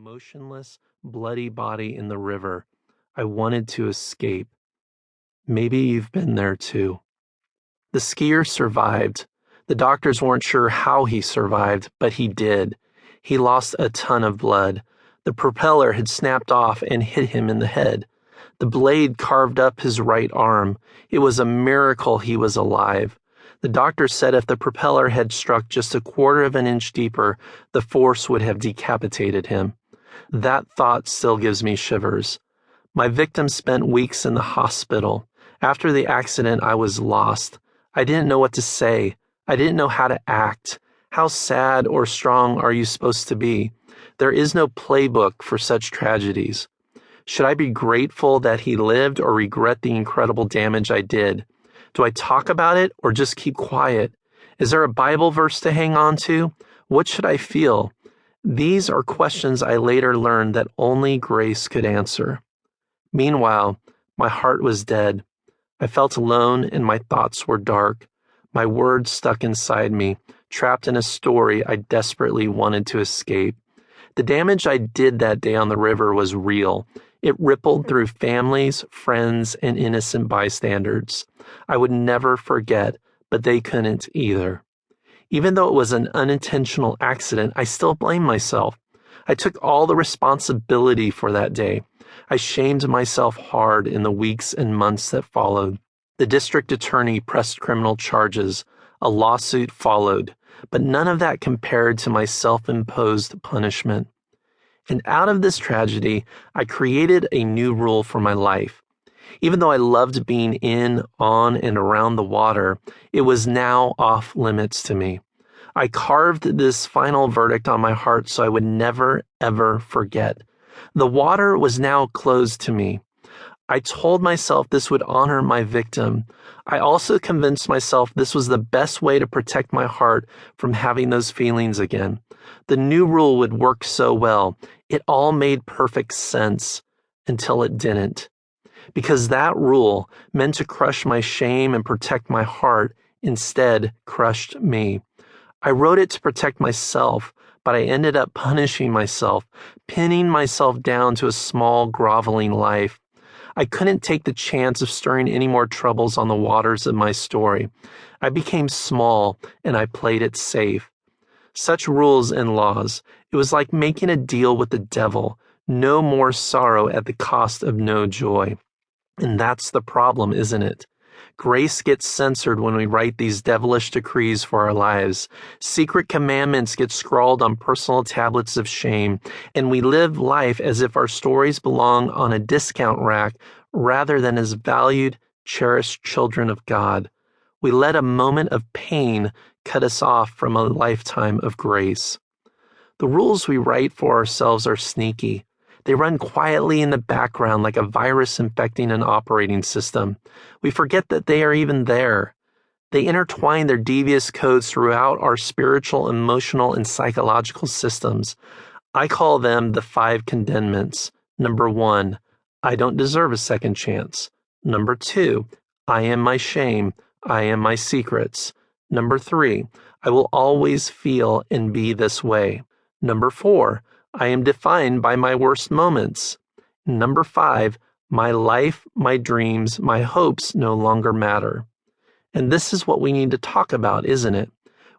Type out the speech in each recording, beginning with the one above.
motionless, bloody body in the river. I wanted to escape. Maybe you've been there too. The skier survived. The doctors weren't sure how he survived, but he did. He lost a ton of blood. The propeller had snapped off and hit him in the head. The blade carved up his right arm. It was a miracle he was alive. The doctor said if the propeller had struck just a quarter of an inch deeper, the force would have decapitated him. That thought still gives me shivers. My victim spent weeks in the hospital. After the accident, I was lost. I didn't know what to say. I didn't know how to act. How sad or strong are you supposed to be? There is no playbook for such tragedies. Should I be grateful that he lived or regret the incredible damage I did? Do I talk about it or just keep quiet? Is there a Bible verse to hang on to? What should I feel? These are questions I later learned that only grace could answer. Meanwhile, my heart was dead. I felt alone and my thoughts were dark. My words stuck inside me, trapped in a story I desperately wanted to escape. The damage I did that day on the river was real. It rippled through families, friends, and innocent bystanders. I would never forget, but they couldn't either. Even though it was an unintentional accident, I still blame myself. I took all the responsibility for that day. I shamed myself hard in the weeks and months that followed. The district attorney pressed criminal charges. A lawsuit followed, but none of that compared to my self-imposed punishment. And out of this tragedy, I created a new rule for my life. Even though I loved being in, on, and around the water, it was now off limits to me. I carved this final verdict on my heart so I would never, ever forget. The water was now closed to me. I told myself this would honor my victim. I also convinced myself this was the best way to protect my heart from having those feelings again. The new rule would work so well. It all made perfect sense until it didn't. Because that rule, meant to crush my shame and protect my heart, instead crushed me. I wrote it to protect myself, but I ended up punishing myself, pinning myself down to a small, groveling life. I couldn't take the chance of stirring any more troubles on the waters of my story. I became small, and I played it safe. Such rules and laws, it was like making a deal with the devil. No more sorrow at the cost of no joy. And that's the problem, isn't it? Grace gets censored when we write these devilish decrees for our lives. Secret commandments get scrawled on personal tablets of shame, and we live life as if our stories belong on a discount rack rather than as valued, cherished children of God. We let a moment of pain cut us off from a lifetime of grace. The rules we write for ourselves are sneaky. They run quietly in the background like a virus infecting an operating system. We forget that they are even there. They intertwine their devious codes throughout our spiritual, emotional, and psychological systems. I call them the 5 condemnments. Number 1, I don't deserve a second chance. Number 2, I am my shame. I am my secrets. Number 3, I will always feel and be this way. Number 4, I am defined by my worst moments. Number 5, my life, my dreams, my hopes no longer matter. And this is what we need to talk about, isn't it?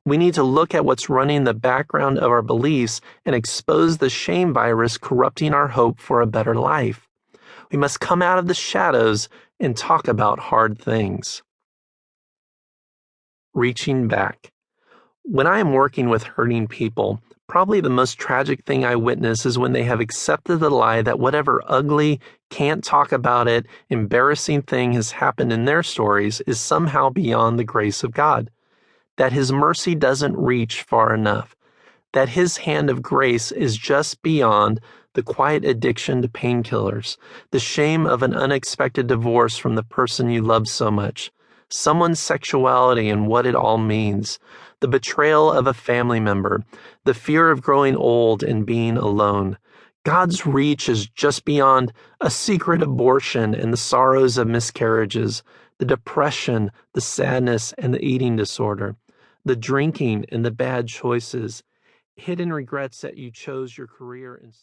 We need to look at what's running the background of our beliefs and expose the shame virus corrupting our hope for a better life. We must come out of the shadows and talk about hard things. Reaching back. When I am working with hurting people, probably the most tragic thing I witness is when they have accepted the lie that whatever ugly, can't talk about it, embarrassing thing has happened in their stories is somehow beyond the grace of God. That His mercy doesn't reach far enough. That His hand of grace is just beyond the quiet addiction to painkillers, the shame of an unexpected divorce from the person you love so much, someone's sexuality and what it all means, the betrayal of a family member, the fear of growing old and being alone. God's reach is just beyond a secret abortion and the sorrows of miscarriages, the depression, the sadness, and the eating disorder, the drinking and the bad choices, hidden regrets that you chose your career instead.